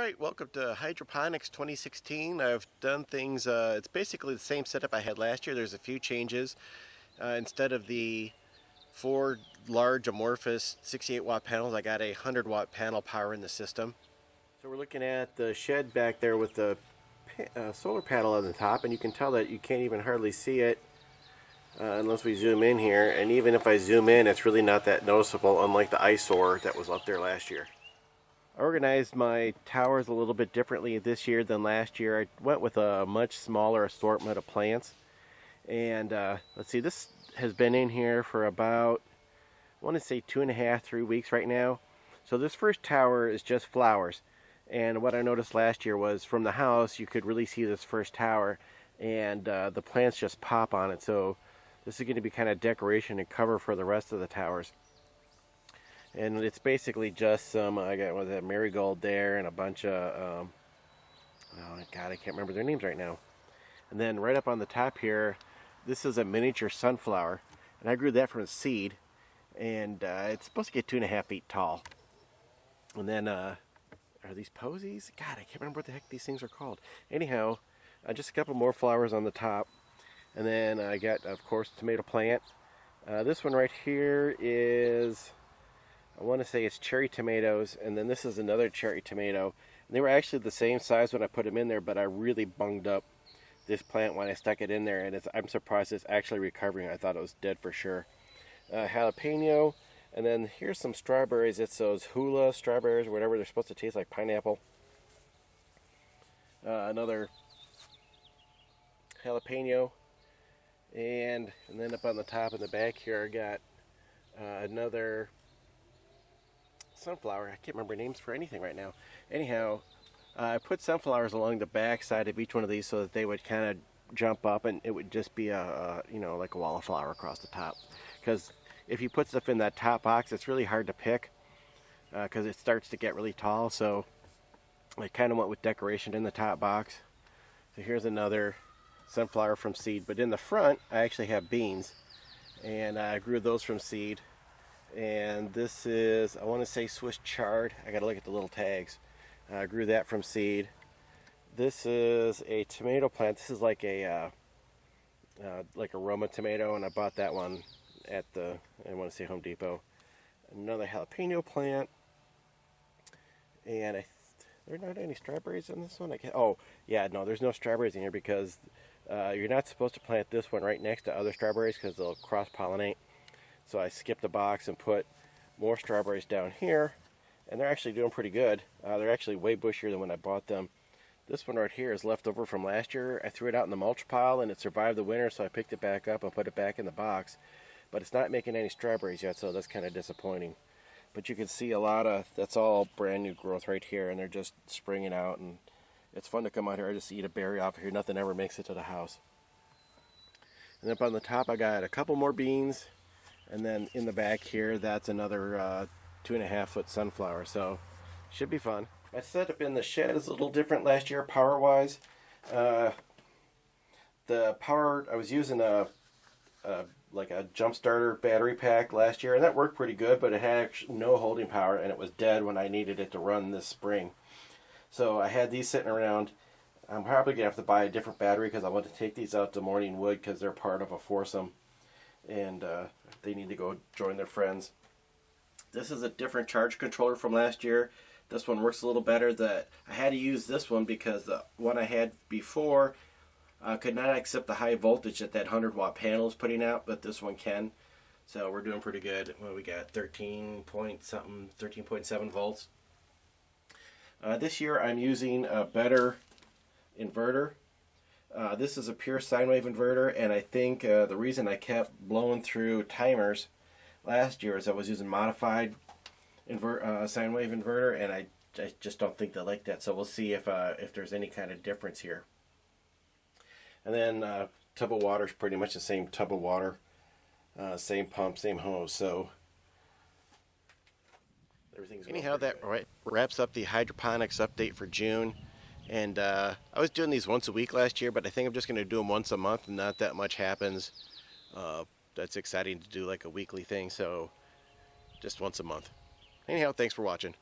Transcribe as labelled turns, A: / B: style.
A: Alright, welcome to Hydroponics 2016. I've done things, it's basically the same setup I had last year. There's a few changes. Instead of the 4 large amorphous 68 watt panels, I got a 100 watt panel power in the system. So we're looking at the shed back there with the solar panel on the top, and you can tell that you can't even hardly see it unless we zoom in here. And even if I zoom in, it's really not that noticeable, unlike the eyesore that was up there last year. I organized my towers a little bit differently this year than last year. I went with a much smaller assortment of plants. And let's see, this has been in here for about, I want to say 2.5, 3 weeks right now. So this first tower is just flowers. And what I noticed last year was from the house, you could really see this first tower. And the plants just pop on it. So this is going to be kind of decoration and cover for the rest of the towers. And it's basically just some, I got, what was that, marigold there and a bunch of, oh God, I can't remember their names right now. And then right up on the top here, this is a miniature sunflower. And I grew that from a seed. And it's supposed to get 2.5 feet tall. And then, are these posies? God, I can't remember what the heck these things are called. Anyhow, just a couple more flowers on the top. And then I got, of course, tomato plant. This one right here is, I want to say it's cherry tomatoes, and then this is another cherry tomato. And they were actually the same size when I put them in there, but I really bunged up this plant when I stuck it in there, and I'm surprised it's actually recovering. I thought it was dead for sure. Jalapeno, and then here's some strawberries. It's those hula strawberries or whatever. They're supposed to taste like pineapple. Another jalapeno, and then up on the top in the back here I got another sunflower. I can't remember names for anything right now. Anyhow, I put sunflowers along the back side of each one of these so that they would kind of jump up and it would just be a you know, like a wall of flower across the top. Because if you put stuff in that top box, it's really hard to pick because it starts to get really tall. So I kind of went with decoration in the top box. So here's another sunflower from seed, but in the front I actually have beans, and I grew those from seed. And this is, I want to say Swiss chard. I gotta look at the little tags. I grew that from seed. This is a tomato plant. This is like a Roma tomato, and I bought that one at the, I want to say Home Depot. Another jalapeno plant, and there are not any strawberries in this one. Oh yeah, no, there's no strawberries in here because you're not supposed to plant this one right next to other strawberries because they'll cross-pollinate. So I skipped a box and put more strawberries down here, and they're actually doing pretty good. They're actually way bushier than when I bought them. This one right here is left over from last year. I threw it out in the mulch pile and it survived the winter, so I picked it back up and put it back in the box. But it's not making any strawberries yet, so that's kind of disappointing. But you can see a lot of, that's all brand new growth right here, and they're just springing out, and it's fun to come out here. I just eat a berry off of here. Nothing ever makes it to the house. And up on the top I got a couple more beans. And then in the back here, that's another 2.5 foot sunflower, so should be fun. My setup in the shed is a little different last year, power-wise. The power, I was using like a jump starter battery pack last year, and that worked pretty good, but it had no holding power, and it was dead when I needed it to run this spring. So I had these sitting around. I'm probably gonna have to buy a different battery because I want to take these out to Morning Wood because they're part of a foursome. And they need to go join their friends. This is a different charge controller from last year. This one works a little better. I had to use this one because the one I had before could not accept the high voltage that 100 watt panel is putting out, but this one can. So we're doing pretty good. Well, we got 13.7 volts. This year I'm using a better inverter. This is a pure sine wave inverter, and I think the reason I kept blowing through timers last year is I was using modified sine wave inverter, and I just don't think they like that. So we'll see if there's any kind of difference here. And then tub of water is pretty much the same tub of water, same pump, same hose. So everything's anyhow. That wraps up the hydroponics update for June. And I was doing these once a week last year, but I think I'm just going to do them once a month, and not that much happens. That's exciting to do like a weekly thing, so just once a month. Anyhow, thanks for watching.